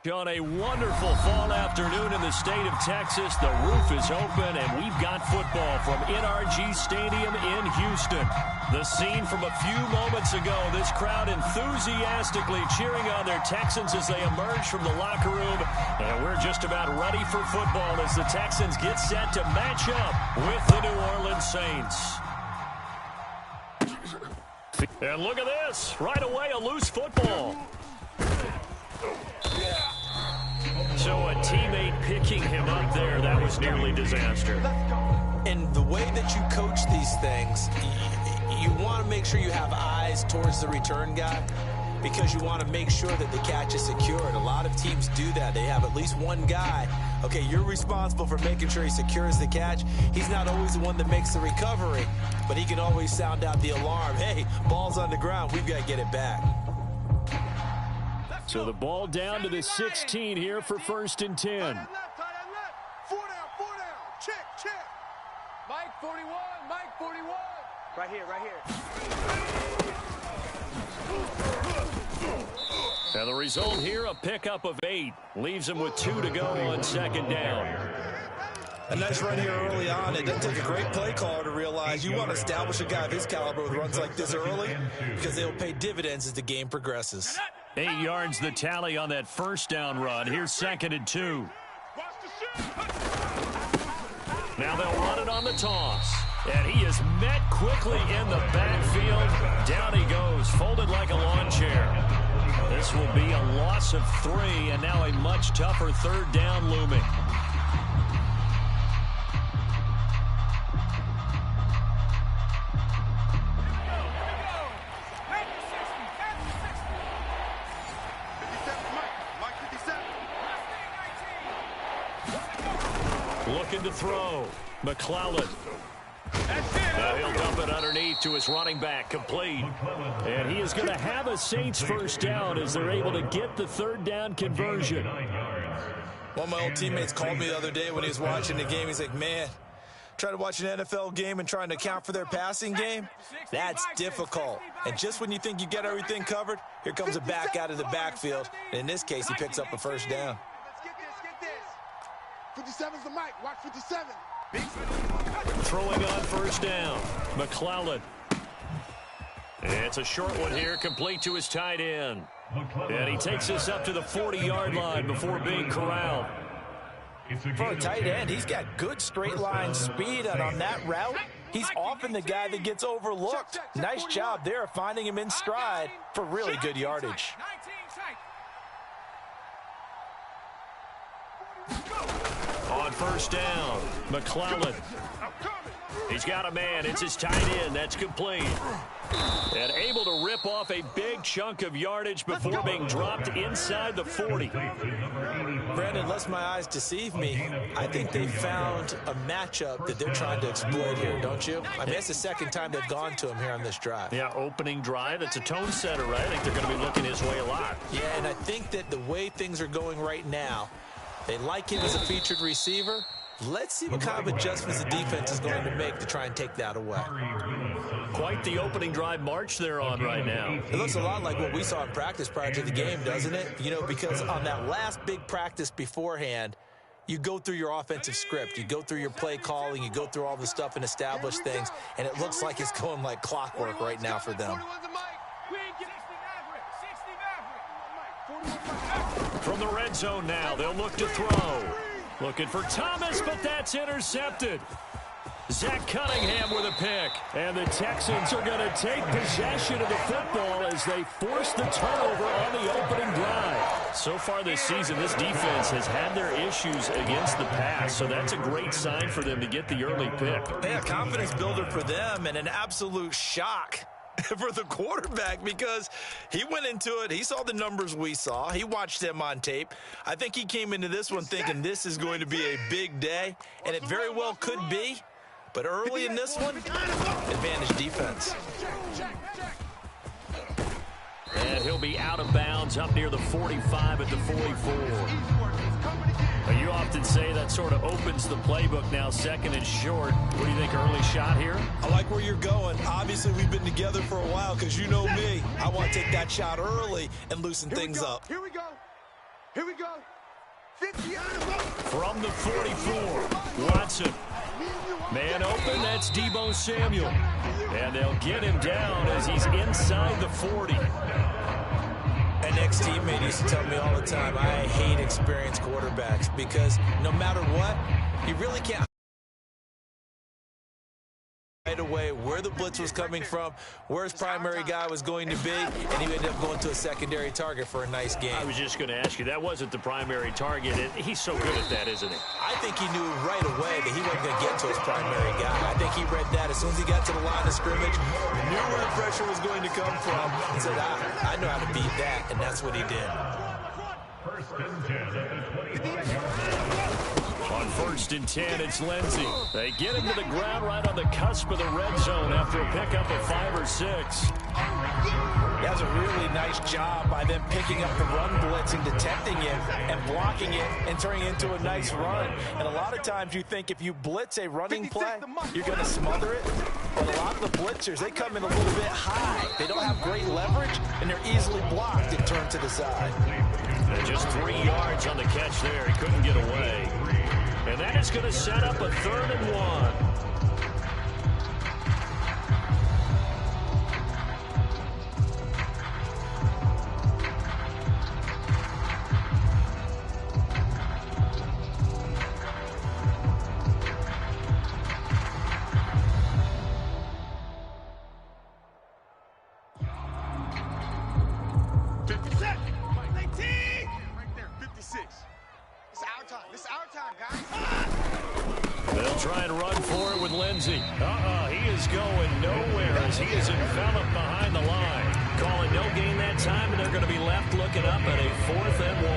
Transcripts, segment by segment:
On a wonderful fall afternoon in the state of Texas, the roof is open, and we've got football from NRG Stadium in Houston. The scene from a few moments ago, this crowd enthusiastically cheering on their Texans as they emerge from the locker room. And we're just about ready for football as the Texans get set to match up with the New Orleans Saints. And look at this. Right away, a loose football. So a teammate picking him up there, that was nearly disaster. And the way that you coach these things, you want to make sure you have eyes towards the return guy because you want to make sure that the catch is secured. A lot of teams do that. They have at least one guy. Okay, you're responsible for making sure he secures the catch. He's not always the one that makes the recovery, but he can always sound out the alarm. Hey, ball's on the ground. We've got to get it back. So the ball down to the 16 here for 1st and 10. 4 down. Check. Mike 41. Right here. And the result here, a pickup of 8. Leaves him with 2 to go on 2nd down. A nice run here early on. It doesn't take a great play caller to realize you want to establish a guy of his caliber with runs like this early because they'll pay dividends as the game progresses. 8 yards the tally on that 1st down run. Here's 2nd and 2. Now they'll run it on the toss. And he is met quickly in the backfield. Down he goes, folded like a lawn chair. This will be a loss of 3, and now a much tougher 3rd down looming. Looking to throw. McClellan. Now he'll dump it underneath to his running back, complete. And he is going to have a Saints 1st down as they're able to get the 3rd down conversion. One of my old teammates called me the other day when he was watching the game. He's like, man, trying to watch an NFL game and trying to account for their passing game, that's difficult. And just when you think you get everything covered, here comes a back out of the backfield. And in this case, he picks up a 1st down. 57's the mic. Watch 57. Throwing on 1st down. McClellan. It's a short one here, complete to his tight end. And he takes this up to the 40-yard line before being corralled. For a tight end, he's got good straight line speed, and on that route, he's often the guy that gets overlooked. Nice job there finding him in stride for really good yardage. On 1st down, McClellan. He's got a man. It's his tight end. That's complete. And able to rip off a big chunk of yardage before being dropped inside the 40. Brandon, lest my eyes deceive me, I think they found a matchup that they're trying to exploit here, don't you? I mean, it's the 2nd time they've gone to him here on this drive. Yeah, opening drive. It's a tone setter, right? I think they're going to be looking his way a lot. Yeah, and I think that the way things are going right now, they like him as a featured receiver. Let's see what kind of adjustments the defense is going to make to try and take that away. Quite the opening drive march they're on right now. It looks a lot like what we saw in practice prior to the game, doesn't it? You know, because on that last big practice beforehand, you go through your offensive script. You go through your play calling. You go through all the stuff and establish things. And it looks like it's going like clockwork right now for them. From the red zone now, they'll look to throw. Looking for Thomas, but that's intercepted. Zach Cunningham with a pick. And the Texans are going to take possession of the football as they force the turnover on the opening drive. So far this season, this defense has had their issues against the pass, so that's a great sign for them to get the early pick. Hey, a confidence builder for them and an absolute shock for the quarterback because he went into it. He saw the numbers we saw. He watched them on tape. I think he came into this one thinking this is going to be a big day, and it very well could be. But early in this one, advantage defense. And he'll be out of bounds up near the 45 at the 44. You often say that sort of opens the playbook now, 2nd and short. What do you think, early shot here? I like where you're going. Obviously, we've been together for a while because you know me. I want to take that shot early and loosen things up. Here we go. Here we go. 50 From the 44, Watson. Man open, that's Deebo Samuel. And they'll get him down as he's inside the 40. An ex-teammate used to tell me all the time, I hate experienced quarterbacks because no matter what, you really can't right away where the blitz was coming from, where his primary guy was going to be, and he ended up going to a secondary target for a nice game. I was just going to ask you, that wasn't the primary target. He's so good at that, isn't he? I think he knew right away that he wasn't going to get to his primary guy. I think he read that as soon as he got to the line of scrimmage, knew where the pressure was going to come from, and said, I know how to beat that, and that's what he did. On 1st and 10, it's Lindsey. They get him to the ground right on the cusp of the red zone after a pickup of 5 or 6. That was a really nice job by them picking up the run blitz and detecting it and blocking it and turning it into a nice run. And a lot of times you think if you blitz a running play, you're going to smother it. But a lot of the blitzers, they come in a little bit high. They don't have great leverage, and they're easily blocked and turned to the side. And just 3 yards on the catch there. He couldn't get away. And that is going to set up a 3rd and 1. They'll try and run for it with Lindsey. He is going nowhere as he is enveloped behind the line. Calling no gain that time, and they're going to be left looking up at a 4th and 1.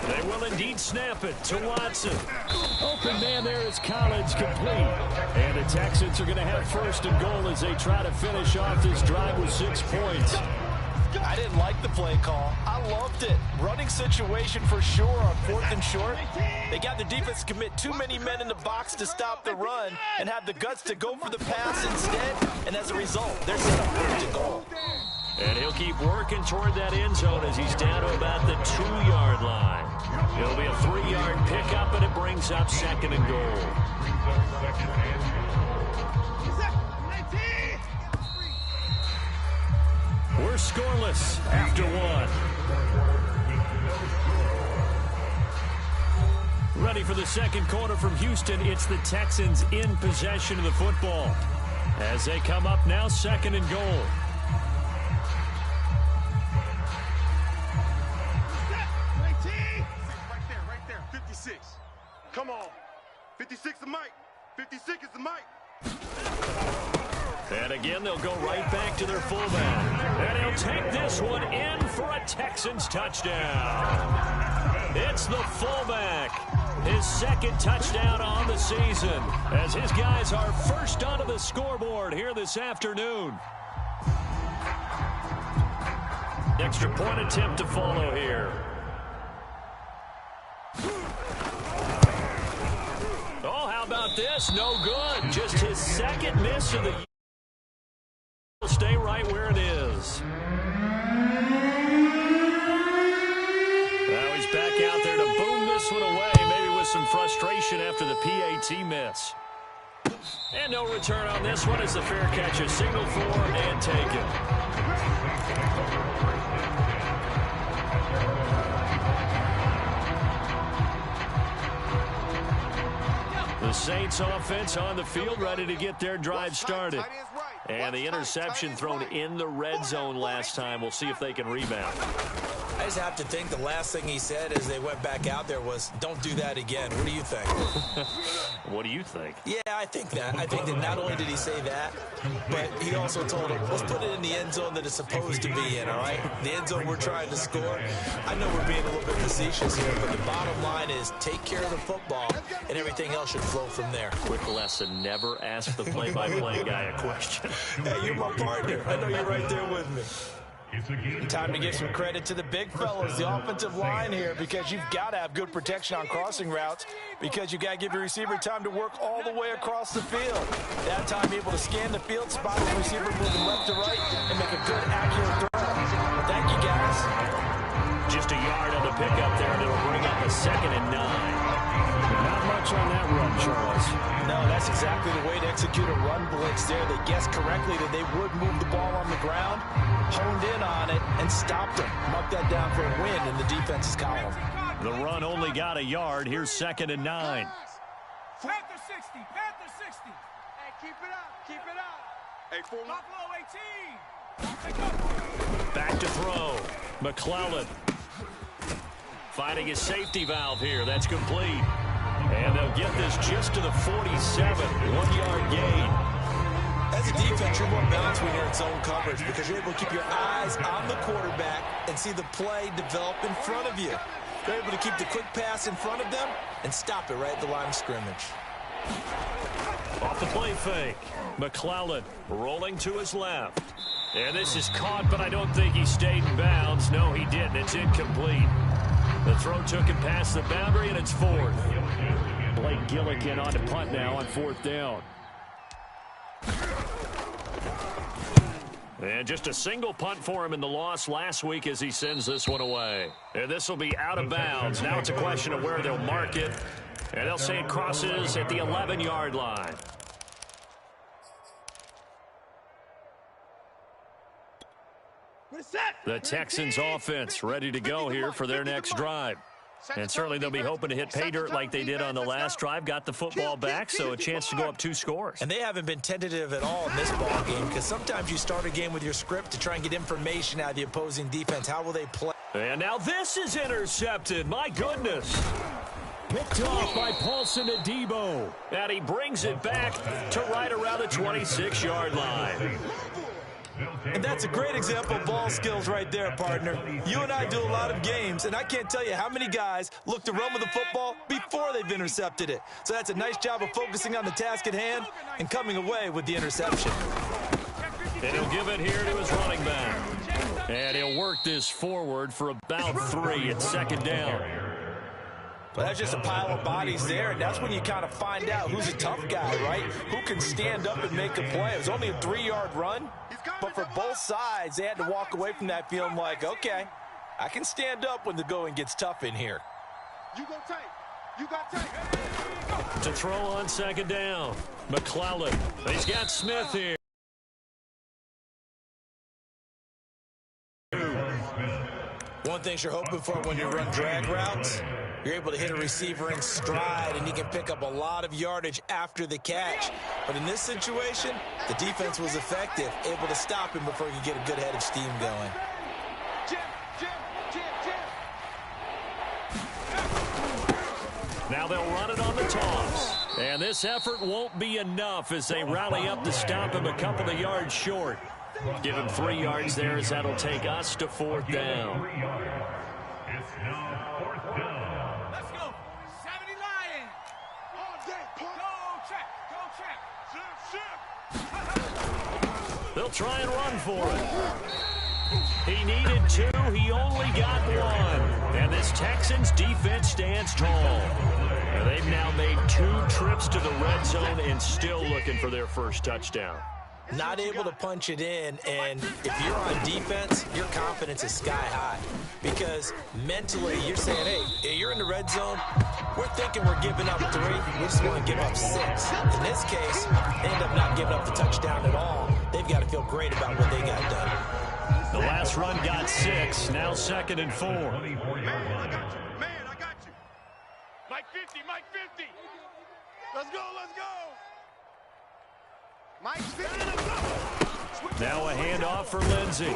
They will indeed snap it to Watson. Open man there is Collins complete. And the Texans are going to have 1st and goal as they try to finish off this drive with 6 points. I didn't like the play call. I loved it. Running situation for sure on 4th and short. They got the defense to commit too many men in the box to stop the run and have the guts to go for the pass instead. And as a result, they're set up 1st and goal. And he'll keep working toward that end zone as he's down to about the 2-yard line. It'll be a 3-yard pickup, and it brings up 2nd and goal. We're scoreless after 1. Ready for the 2nd quarter from Houston. It's the Texans in possession of the football as they come up now 2nd and goal. Come on. 56 is Mike. 56 is the Mike. And again, they'll go right back to their fullback. And he'll take this one in for a Texans touchdown. It's the fullback. His 2nd touchdown on the season as his guys are first onto the scoreboard here this afternoon. Extra point attempt to follow here. Oh, how about this? No good. Just his 2nd miss of the year. He'll stay right where it is. Now he's back out there to boom this one away, maybe with some frustration after the PAT miss. And no return on this one as the fair catch is signaled for and taken. The Saints offense on the field, ready to get their drive started. And the interception thrown in the red zone last time. We'll see if they can rebound. I just have to think the last thing he said as they went back out there was, don't do that again. What do you think? What do you think? Yeah, I think that. I think that not only did he say that, but he also told him, let's put it in the end zone that it's supposed to be in, all right? The end zone we're trying to score. I know we're being a little bit facetious here, but the bottom line is take care of the football, and everything else should flow from there. Quick lesson, never ask the play-by-play guy a question. Hey, you're my partner. I know you're right there with me. Time to give some credit to the big fellas, the offensive line here, because you've got to have good protection on crossing routes, because you've got to give your receiver time to work all the way across the field. That time able to scan the field, spot the receiver moving left to right, and make a good, accurate throw. Thank you, guys. Just a yard on the pickup there, and it'll bring up a 2nd and 9. Not much on that run, Charles. No, that's exactly the way to execute a run blitz there. They guessed correctly that they would move the ball on the ground, honed in on it, and stopped them. Marked that down for a win in the defense's column. The run only got a yard. Here's 2nd and 9. Panther 60, Panther 60. Hey, keep it up, keep it up. Hey, Buffalo 18. Back to throw. McClellan finding his safety valve here. That's complete. And they'll get this just to the 47. 1-yard gain. As a defense, you're more balanced when you're in zone coverage because you're able to keep your eyes on the quarterback and see the play develop in front of you. You're able to keep the quick pass in front of them and stop it right at the line of scrimmage. Off the play fake. McClellan rolling to his left. And this is caught, but I don't think he stayed in bounds. No, he didn't. It's incomplete. The throw took him past the boundary, and it's 4th. Blake Gillikin on to punt now on 4th down. And just a single punt for him in the loss last week as he sends this one away. And this will be out of bounds. Now it's a question of where they'll mark it. And they'll say it crosses at the 11-yard line. The Texans offense ready to go here for their next drive. And certainly they'll be hoping to hit pay dirt like they did on the last drive. Got the football back, so a chance to go up 2 scores. And they haven't been tentative at all in this ball game because sometimes you start a game with your script to try and get information out of the opposing defense. How will they play? And now this is intercepted. My goodness. Picked off by Paulson Adebo. And he brings it back to right around the 26-yard line. And that's a great example of ball skills right there, partner. You and I do a lot of games, and I can't tell you how many guys look to run with the football before they've intercepted it. So that's a nice job of focusing on the task at hand and coming away with the interception. And he'll give it here to his running back. And he'll work this forward for about 3 at 2nd down. But that's just a pile of bodies there, and that's when you kind of find out who's a tough guy, right? Who can stand up and make a play. It was only a 3-yard run, but for both sides, they had to walk away from that feeling like, okay, I can stand up when the going gets tough in here. You go tight. You got tight. To throw on 2nd down. McClellan. He's got Smith here. One thing you're hoping for when you run drag routes, you're able to hit a receiver in stride, and he can pick up a lot of yardage after the catch. But in this situation, the defense was effective, able to stop him before he could get a good head of steam going. Now they'll run it on the toss. And this effort won't be enough as they rally up to stop him a couple of yards short. Give him 3 yards there as that'll take us to 4th down. Let's go. 70 Lions. Go check. They'll try and run for it. He needed 2. He only got 1. And this Texans defense stands tall. And they've now made 2 trips to the red zone and still looking for their first touchdown. Not able to punch it in, and if you're on defense, your confidence is sky high. Because mentally, you're saying, hey, you're in the red zone, we're thinking we're giving up 3, we just want to give up 6. In this case, they end up not giving up the touchdown at all. They've got to feel great about what they got done. The last run got 6, now 2nd and 4. Man, I got you. Man, I got you. Mike 50, Mike 50. Let's go, let's go. Mike 50. Now a handoff for Lindsey.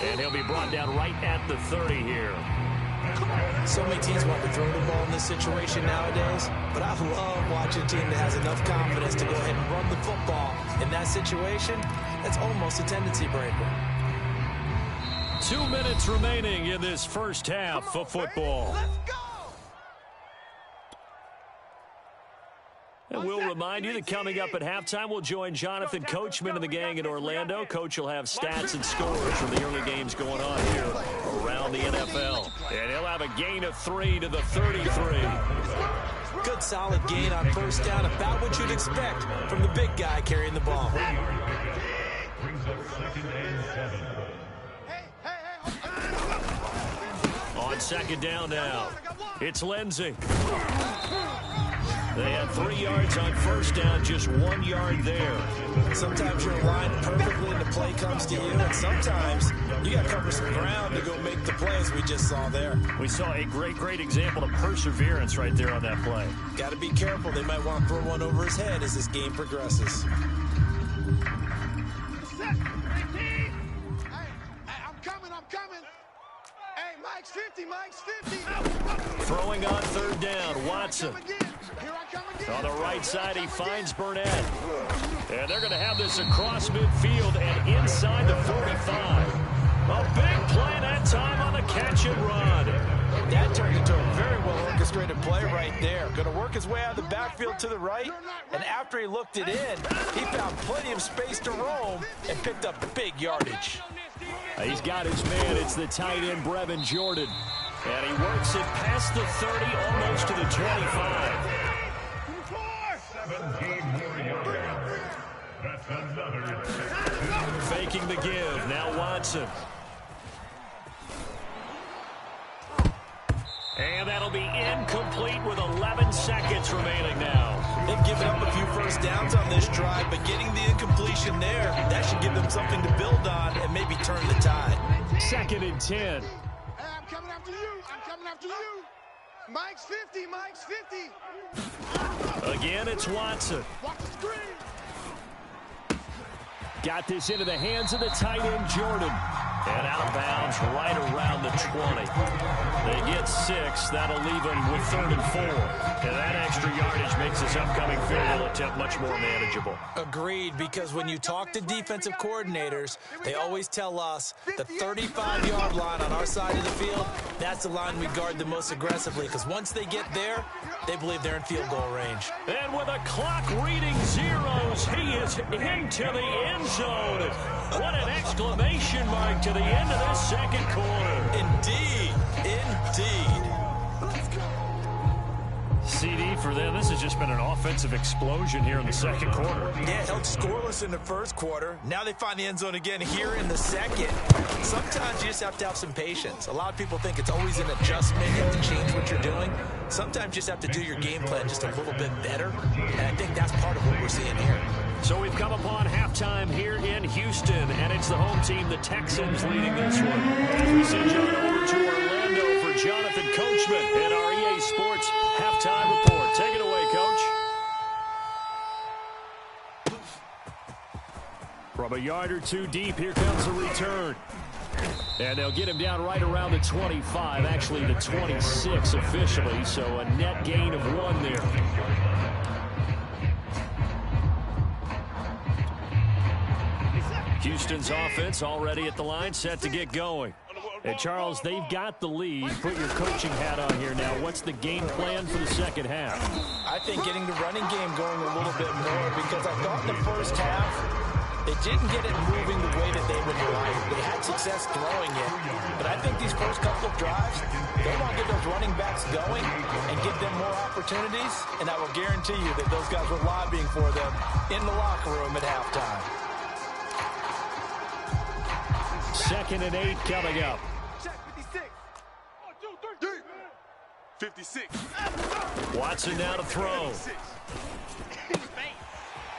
And he'll be brought down right at the 30 here. So many teams want to throw the ball in this situation nowadays, but I love watching a team that has enough confidence to go ahead and run the football. In that situation, that's almost a tendency breaker. 2 minutes remaining in this first half of football. Let's go. And we'll remind you that coming up at halftime, we'll join Jonathan Coachman and the gang in Orlando. Coach will have stats and scores from the early games going on here around the NFL. And he'll have a gain of 3 to the 33. Good solid gain on first down, about what you'd expect from the big guy carrying the ball. On second down now, it's Lindsey. They had 3 yards on first down, just 1 yard there. Sometimes you're aligned perfectly and the play comes to you, and sometimes you got to cover some ground to go make the plays we just saw there. We saw a great example of perseverance right there on that play. Got to be careful. They might want to throw one over his head as this game progresses. Hey, I'm coming. Hey, Mike's 50, Mike's 50. Throwing on third down, Watson. On the right side, he finds Burnett. And they're going to have this across midfield and inside the 45. A big play that time on the catch and run. That turned into a very well-orchestrated play right there. Going to work his way out of the backfield to the right, and after he looked it in, he found plenty of space to roam and picked up big yardage. He's got his man. It's the tight end, Brevin Jordan. And he works it past the 30, almost to the 25. Faking the give. Now Watson. And that'll be incomplete with 11 seconds remaining now. They've given up a few first downs on this drive, but getting the incompletion there, that should give them something to build on and maybe turn the tide. 2nd and 10. Hey, I'm coming after you. Mike's 50, Mike's 50. Again, it's Watson. Watch the screen. Got this into the hands of the tight end, Jordan. And out of bounds right around the 20. They get 6. That'll leave them with 3rd and 4. And that extra yardage makes this upcoming field goal attempt much more manageable. Agreed, because when you talk to defensive coordinators, they always tell us the 35-yard line on our side of the field, that's the line we guard the most aggressively, because once they get there, they believe they're in field goal range. And with a clock reading zeros, he is into the end zone. What an exclamation mark to the end of this second quarter. Indeed. CD for them. This has just been an offensive explosion here in the second quarter. Yeah, held scoreless in the first quarter. Now they find the end zone again here in the second. Sometimes you just have to have some patience. A lot of people think it's always an adjustment. You have to change what you're doing. Sometimes you just have to do your game plan just a little bit better. And I think that's part of what we're seeing here. So we've come upon halftime here in Houston, and it's the home team, the Texans, leading this one. As we send you over to Orlando for Jonathan Coachman and our EA Sports halftime report. Take it away, Coach. From a yard or two deep, here comes a return. And they'll get him down right around the 25, actually the 26 officially, so a net gain of 1 there. Houston's offense already at the line, set to get going. And Charles, they've got the lead. Put your coaching hat on here now. What's the game plan for the second half? I think getting the running game going a little bit more, because I thought in the first half they didn't get it moving the way that they would like. They had success throwing it, but I think these first couple of drives, they want to get those running backs going and give them more opportunities, and I will guarantee you that those guys were lobbying for them in the locker room at halftime. 2nd and 8 coming up. Check 56. 1, 2, 3. 56. Watson now to throw.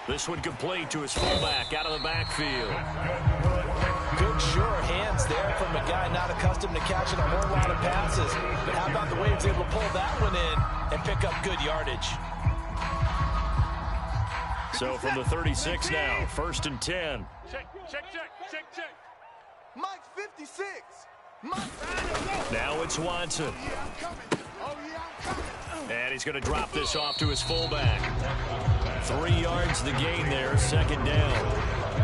This one complete to his fullback out of the backfield. Good, sure hands there from a guy not accustomed to catching a whole lot of passes. But how about the way he was able to pull that one in and pick up good yardage? So from the 36 now, 1st and 10. Check. Mike 56. Now it's Watson. I'm coming. And he's going to drop this off to his fullback. 3 yards the gain there, 2nd down.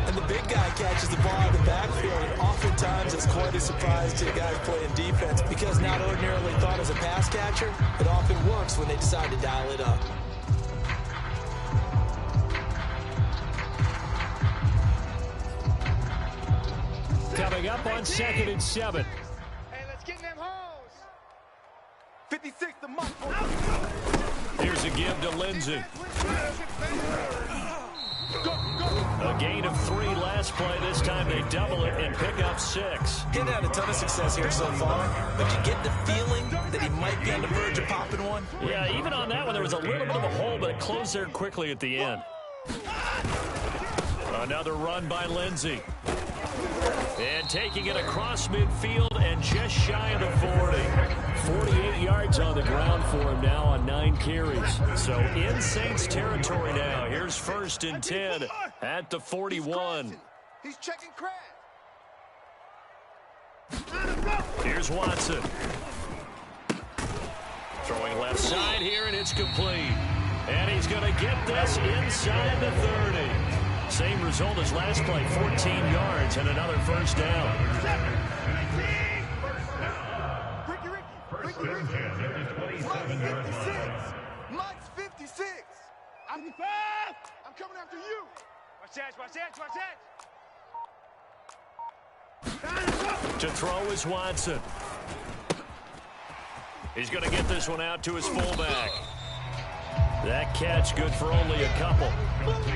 And the big guy catches the ball in the backfield, and oftentimes it's quite a surprise to the guys playing defense, because not ordinarily thought as a pass catcher, it often works when they decide to dial it up. coming up on 2nd and 7. Hey, let's get in them holes. 56 the mark. Here's a give to Lindsey. A gain of 3 last play. This time they double it and pick up 6. He's had a ton of success here so far, but you get the feeling that he might be on the verge of popping one. Yeah, even on that one, there was a little bit of a hole, but it closed there quickly at the end. Another run by Lindsey. And taking it across midfield and just shy of the 40. 48 yards on the ground for him now on 9 carries. So in Saints territory now. Here's 1st and 10 at the 41. He's checking crab. Here's Watson. Throwing left side here, and it's complete. And he's going to get this inside the 30. Same result as last play, 14 yards and another 1st down. Ricky. Mike's 56. I'm coming after you. Watch that. To throw is Watson. He's going to get this one out to his fullback. That catch good for only a couple.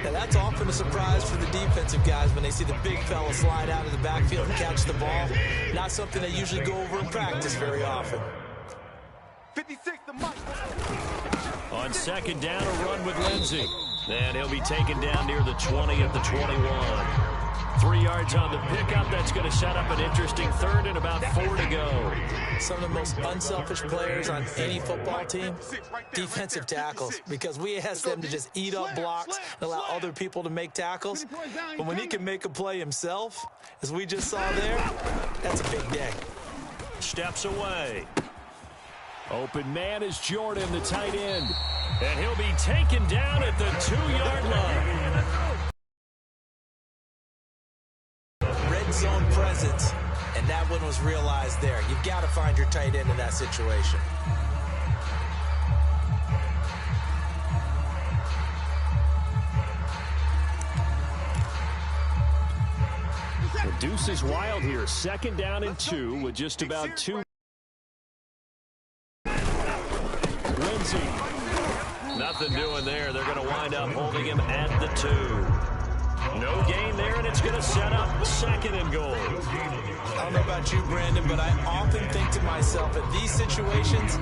Now that's often a surprise for the defensive guys when they see the big fella slide out of the backfield and catch the ball. Not something they usually go over in practice very often. 56 the mark. On 2nd down, a run with Lindsey. And he'll be taken down near the 20 at the 21. 3 yards on the pickup. That's going to set up an interesting 3rd and about 4 to go. Some of the most unselfish players on any football team, defensive tackles, because we ask them to just eat up blocks and allow other people to make tackles. But when he can make a play himself, as we just saw there, that's a big day. Steps away. Open man is Jordan, the tight end. And he'll be taken down at the 2-yard line. Red zone presence, and that one was realized there. You've got to find your tight end in that situation. The deuce is wild here. 2nd down and 2 with just about 2. Lindsey. Nothing doing there. They're going to wind up holding him at the 2. No gain there, and it's going to set up 2nd and goal. I don't know about you, Brandon, but I often think to myself, in these situations,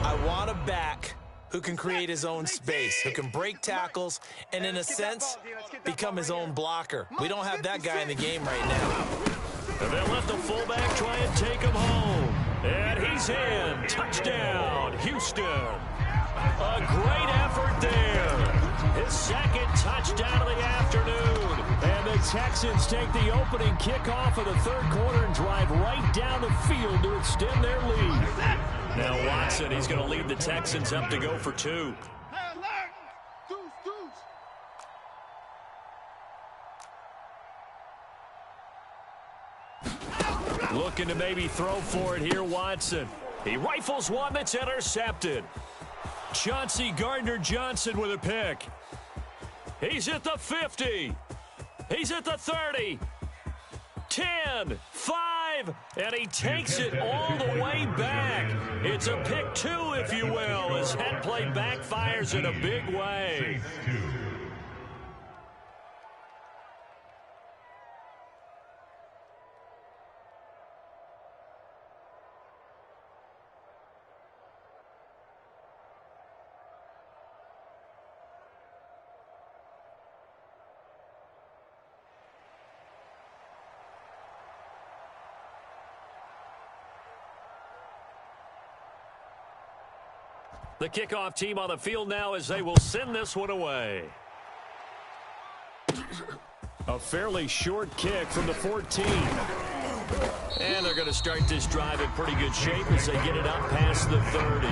I want a back who can create his own space, who can break tackles, and in a sense, become his own blocker. We don't have that guy in the game right now. And they'll let the fullback try and take him home. And he's in. Touchdown, Houston. A great effort there. His 2nd touchdown of the afternoon. And the Texans take the opening kickoff of the 3rd quarter and drive right down the field to extend their lead. Now Watson, he's going to lead the Texans up to go for 2. Looking to maybe throw for it here, Watson. He rifles one that's intercepted. Chauncey Gardner-Johnson with a pick. He's at the 50. He's at the 30. 10, 5, and he takes it all the way back. It's a pick 2, if you will, as that play backfires in a big way. The kickoff team on the field now as they will send this one away. A fairly short kick from the 14. And they're going to start this drive in pretty good shape as they get it up past the 30.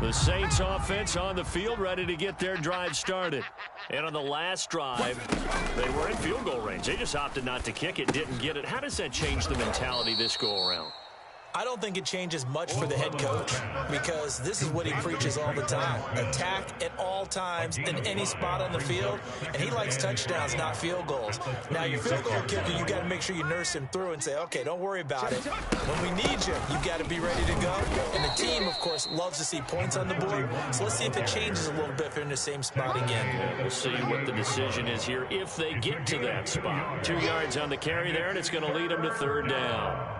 The Saints offense on the field ready to get their drive started. And on the last drive, they were in field goal range. They just opted not to kick it, didn't get it. How does that change the mentality this go-around? I don't think it changes much for the head coach because this is what he preaches all the time. Attack at all times in any spot on the field, and he likes touchdowns, not field goals. Now, your field goal kicker, you got to make sure you nurse him through and say, okay, don't worry about it. When we need you, you got to be ready to go. And the team, of course, loves to see points on the board, so let's see if it changes a little bit if they're in the same spot again. We'll see what the decision is here if they get to that spot. 2 yards on the carry there, and it's going to lead them to 3rd down.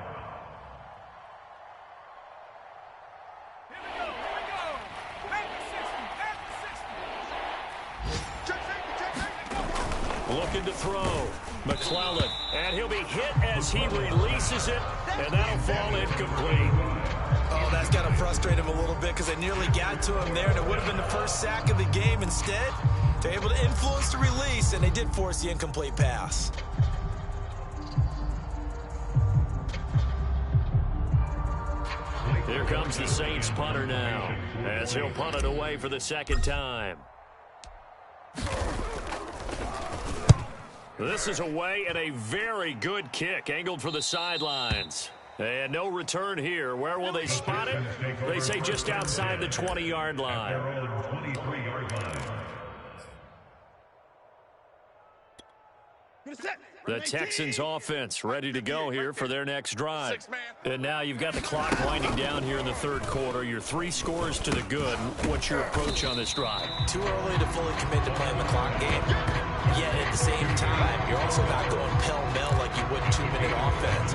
Looking to throw. McClellan, and he'll be hit as he releases it, and that'll fall incomplete. Oh, that's got to frustrate him a little bit because they nearly got to him there, and it would have been the first sack of the game. Instead, they're able to influence the release, and they did force the incomplete pass. Here comes the Saints punter now, as he'll punt it away for the 2nd time. This is away and a very good kick, angled for the sidelines. And no return here. Where will they spot it? They say just outside the 20-yard line. The Texans offense ready to go here for their next drive. And now you've got the clock winding down here in the 3rd quarter. Your 3 scores to the good. What's your approach on this drive? Too early to fully commit to playing the clock game. Yet at the same time, you're also not going pell-mell like you would 2-minute offense.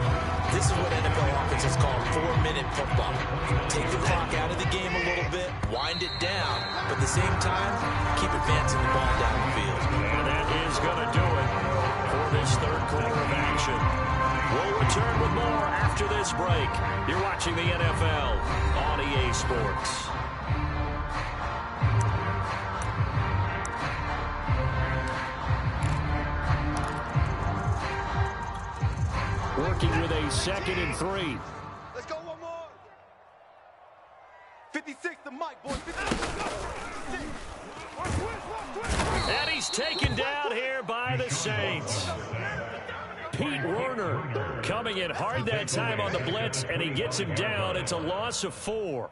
This is what NFL offenses call 4-minute football. Take the clock out of the game a little bit, wind it down, but at the same time, keep advancing the ball down the field. And that is going to do it for this 3rd quarter of action. We'll return with more after this break. You're watching the NFL on EA Sports. Working with a 2nd and 3. Let's go one more. 56 the mic, boy. 56. And he's taken down here by the Saints. Pete Werner coming in hard that time on the blitz, and he gets him down. It's a loss of 4.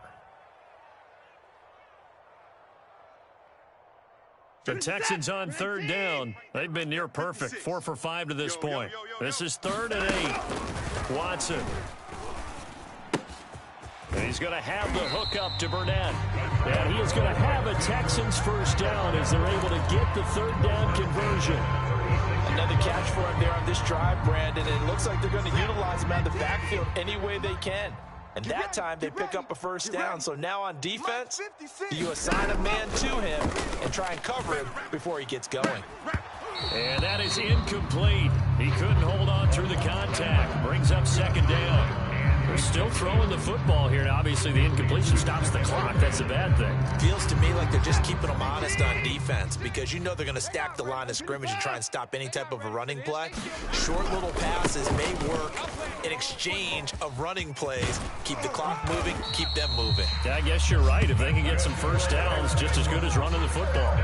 The Texans on 3rd down. They've been near perfect. 4 for 5 to this point. This is 3rd and 8. Watson. And he's going to have the hook up to Burnett. And he is going to have a Texans 1st down as they're able to get the 3rd down conversion. Another catch for him there on this drive, Brandon. And it looks like they're going to utilize him out of the backfield any way they can. And that time, they pick up a 1st down. So now on defense, you assign a man to him and try and cover him before he gets going. And that is incomplete. He couldn't hold on through the contact. Brings up 2nd down. They're still throwing the football here. Now, obviously, the incompletion stops the clock. That's a bad thing. Feels to me like they're just keeping them honest on defense because you know they're going to stack the line of scrimmage and try and stop any type of a running play. Short little passes may work in exchange of running plays. Keep the clock moving, keep them moving. Yeah, I guess you're right. If they can get some 1st downs, just as good as running the football.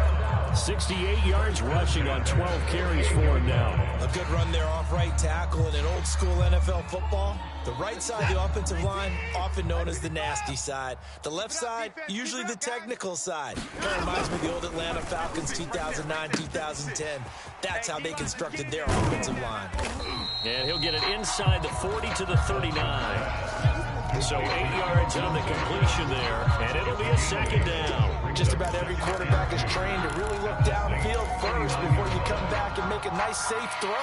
68 yards rushing on 12 carries for him now. A good run there off right tackle in an old school NFL football. The right side of the offensive line, often known as the nasty side. The left side, usually the technical side. That reminds me of the old Atlanta Falcons 2009-2010. That's how they constructed their offensive line. And he'll get it inside the 40 to the 39. So 8 yards on the completion there, and it'll be a 2nd down. Just about every quarterback is trained to really look downfield first before you come back and make a nice, safe throw.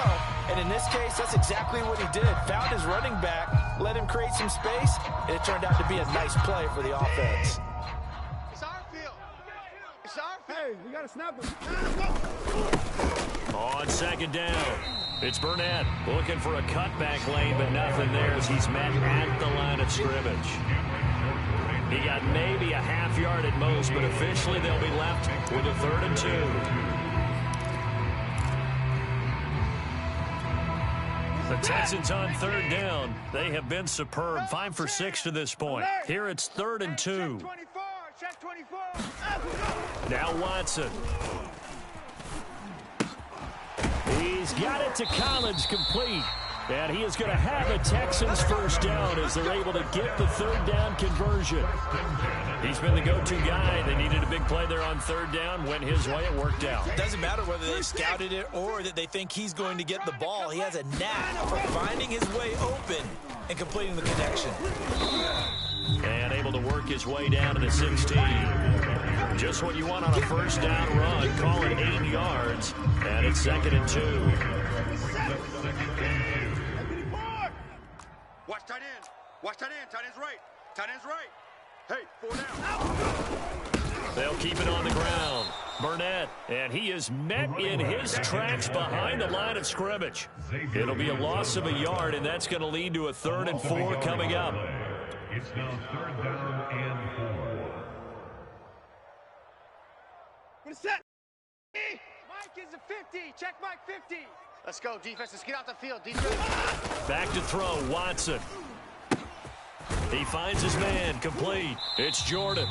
And in this case, that's exactly what he did. Found his running back, let him create some space, and it turned out to be a nice play for the offense. It's our field. It's our field. Hey, we got to snap him. On 2nd down, it's Burnett looking for a cutback lane, but nothing there as he's met at the line of scrimmage. He got maybe a half yard at most, but officially they'll be left with a 3rd and 2. The Texans on 3rd down. They have been superb. 5 for 6 to this point. Here it's 3rd and 2. Check 24. Now Watson. He's got it to Collins, complete. And he is going to have a Texans first down as they're able to get the third down conversion. He's been the go-to guy. They needed a big play there on third down. Went his way. It worked out. It doesn't matter whether they scouted it or that they think he's going to get the ball. He has a knack for finding his way open and completing the connection. And able to work his way down to the 16. Just what you want on a first down run. Call it 8 yards. And it's 2nd and 2. Watch tight end. Watch tight end. Tight end's right. Tight end's right. Hey, 4 down. They'll keep it on the ground. Burnett, and he is met in his tracks behind the line of scrimmage. It'll be a loss of a yard, and that's going to lead to a 3rd and 4 coming up. It's now 3rd down and 4. What is that? Mike is a 50. Check Mike 50. Let's go, defense. Let's get out the field, defense. Back to throw, Watson. He finds his man, complete. It's Jordan.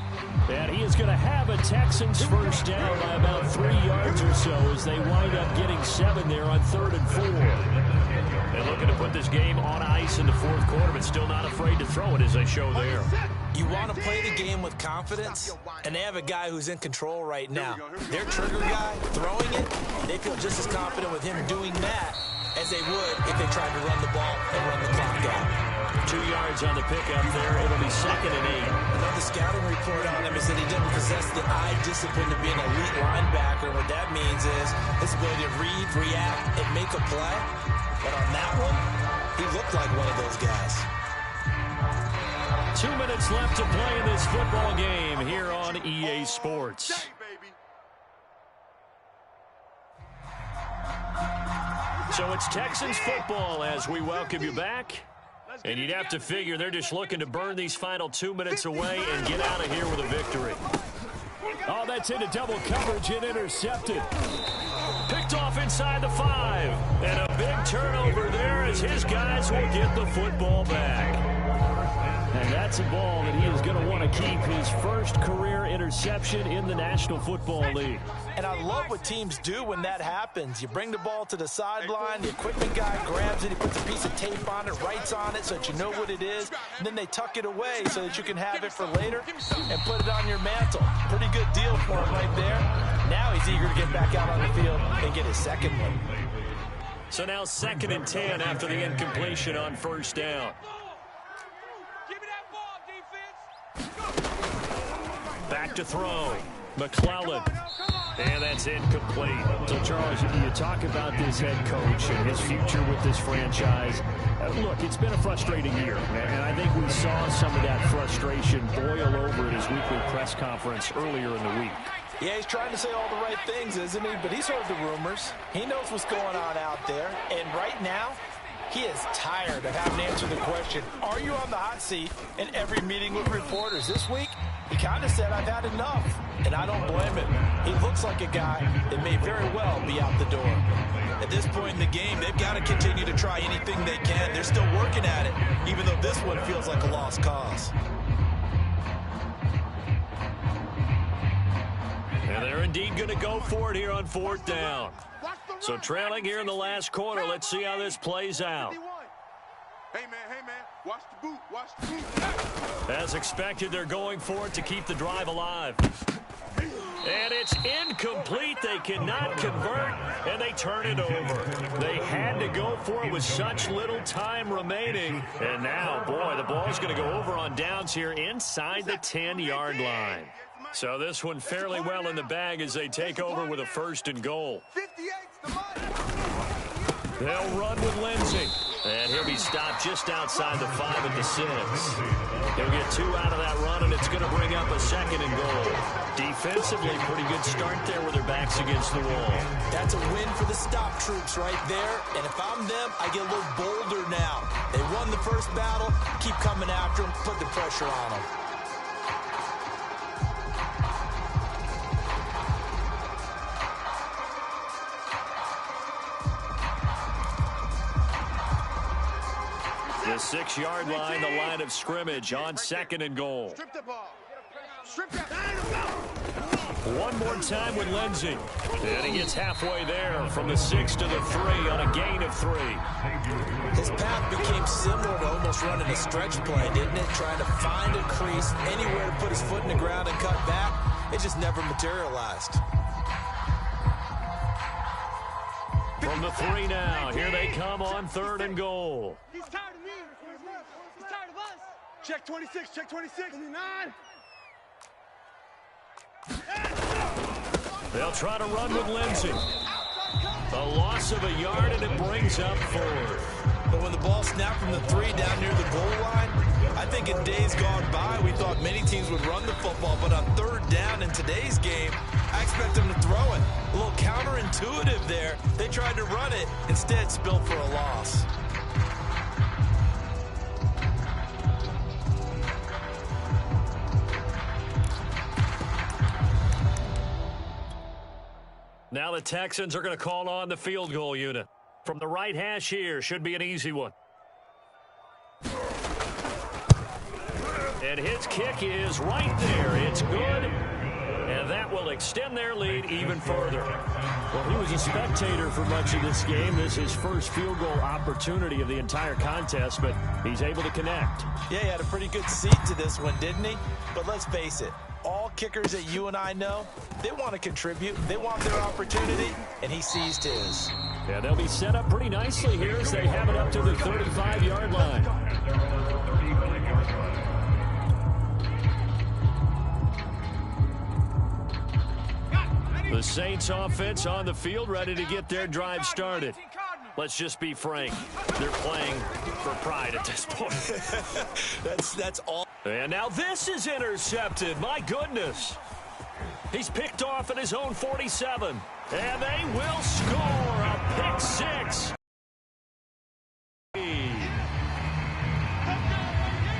And he is going to have a Texans first down by about 3 yards or so as they wind up getting 7 there on 3rd and 4. They're looking to put this game on ice in the 4th quarter, but still not afraid to throw it as they show there. You want to play the game with confidence, and they have a guy who's in control right now. Their trigger guy, throwing it, they feel just as confident with him doing that as they would if they tried to run the ball and run the clock out. 2 yards on the pickup there. It'll be 2nd and 8. Another scouting report on him is that he didn't possess the eye discipline to be an elite linebacker. What that means is his ability to read, react, and make a play. But on that one, he looked like one of those guys. 2 minutes left to play in this football game here on EA Sports. So it's Texans football as we welcome you back. And you'd have to figure they're just looking to burn these final 2 minutes away and get out of here with a victory. Oh, that's into double coverage and intercepted. Picked off inside the 5. And a big turnover there as his guys will get the football back. And that's a ball that he is going to want to keep, his first career interception in the National Football League. And I love what teams do when that happens. You bring the ball to the sideline, the equipment guy grabs it, he puts a piece of tape on it, writes on it so that you know what it is, and then they tuck it away so that you can have it for later and put it on your mantle. Pretty good deal for him right there. Now he's eager to get back out on the field and get his second one. So now 2nd and 10 after the incompletion on first down. Back to throw. McClellan. And that's incomplete. So, Charles, you talk about this head coach and his future with this franchise. Look, it's been a frustrating year, and I think we saw some of that frustration boil over at his weekly press conference earlier in the week. Yeah, he's trying to say all the right things, isn't he? But he's heard the rumors. He knows what's going on out there. And right now, he is tired of having to answer the question, are you on the hot seat in every meeting with reporters? This week, he kind of said, I've had enough, and I don't blame him. He looks like a guy that may very well be out the door. At this point in the game, they've got to continue to try anything they can. They're still working at it, even though this one feels like a lost cause. And they're indeed going to go for it here on 4th down. So trailing here in the last quarter, let's see how this plays out. Hey, man, watch the boot, watch the boot. As expected, they're going for it to keep the drive alive. And it's incomplete. They cannot convert, and they turn it over. They had to go for it with such little time remaining. And now, boy, the ball's going to go over on downs here inside the 10-yard line. So this one fairly well in the bag as they take over with a 1st and goal. They'll run with Lindsey. And he'll be stopped just outside the 5 at the 6. He'll get 2 out of that run, and it's going to bring up a 2nd and goal. Defensively, pretty good start there with their backs against the wall. That's a win for the stop troops right there. And if I'm them, I get a little bolder now. They won the first battle. Keep coming after them. Put the pressure on them. The 6-yard line, the line of scrimmage on 2nd and goal. Strip the ball. Strip that. One more time with Lindsey. And he gets halfway there from the 6 to the 3 on a gain of 3. His path became similar to almost running a stretch play, didn't it? Trying to find a crease, anywhere to put his foot in the ground and cut back. It just never materialized. From the 3 now, here they come on 3rd and goal. He's tired of me. He's tired of us. Check 26, check 26. 29. They'll try to run with Lindsey. A loss of a yard, and it brings up 4th. But when the ball snapped from the 3 down near the goal line, I think in days gone by, we thought many teams would run the football, but on 3rd down in today's game, I expect them to throw it. A little counterintuitive there. They tried to run it, instead spilled for a loss. Now the Texans are going to call on the field goal unit. From the right hash here, should be an easy one. And his kick is right there. It's good. And that will extend their lead even further. Well, he was a spectator for much of this game. This is his first field goal opportunity of the entire contest, but he's able to connect. Yeah, he had a pretty good seat to this one, didn't he? But let's face it, all kickers that you and I know, they want to contribute. They want their opportunity, and he seized his. Yeah, they'll be set up pretty nicely here as they have it up to the 35-yard line. The Saints offense on the field, ready to get their drive started. Let's just be frank. They're playing for pride at this point. That's all. And now this is intercepted. My goodness. He's picked off at his own 47. And they will score a pick 6.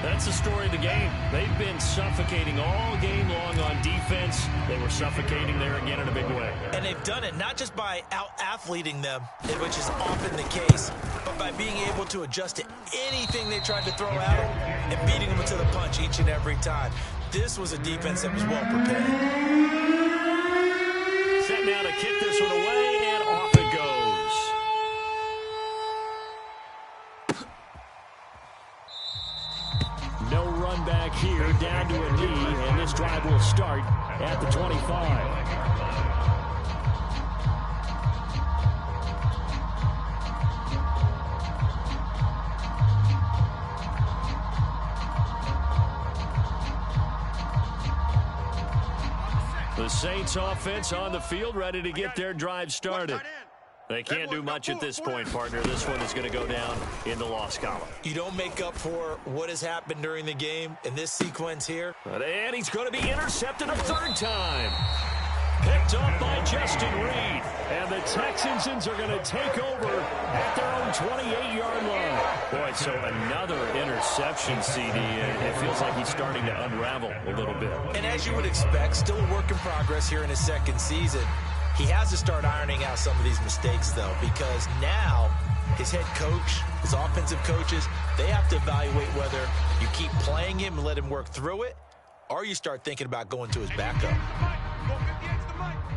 That's the story of the game. They've been suffocating all game long on defense. They were suffocating there again in a big way. And they've done it not just by out-athleting them, which is often the case, but by being able to adjust to anything they tried to throw at them and beating them to the punch each and every time. This was a defense that was well prepared. Set now to kick this one away, and off it goes. No run back here, down to a knee, and this drive will start at the 25. The Saints offense on the field, ready to get their drive started. They can't do much at this point, partner. This one is going to go down in the loss column. You don't make up for what has happened during the game in this sequence here. And he's going to be intercepted a 3rd time. Picked up by Justin Reed. And the Texans are going to take over at their own 28-yard line. Boy, so another interception, CD. And it feels like he's starting to unravel a little bit. And as you would expect, still a work in progress here in his 2nd season. He has to start ironing out some of these mistakes, though, because now his head coach, his offensive coaches, they have to evaluate whether you keep playing him and let him work through it, or you start thinking about going to his backup.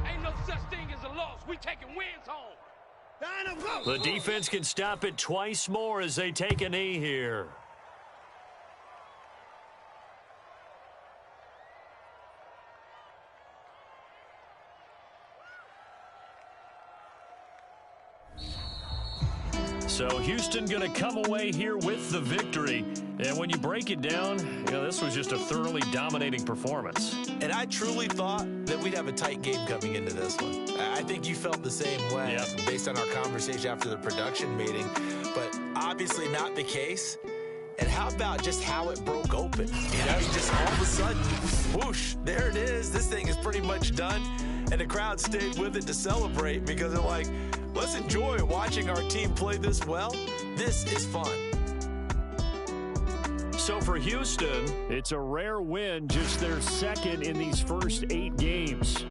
Ain't no such thing as a loss. We taking wins home. The defense can stop it twice more as they take a knee here. So Houston going to come away here with the victory. And when you break it down, this was just a thoroughly dominating performance. And I truly thought that we'd have a tight game coming into this one. I think you felt the same way based on our conversation after the production meeting. But obviously not the case. And how about just how it broke open? Just all of a sudden, whoosh, there it is. This thing is pretty much done. And the crowd stayed with it to celebrate because they're like, let's enjoy watching our team play this well. This is fun. So for Houston, it's a rare win, just their 2nd in these first 8 games.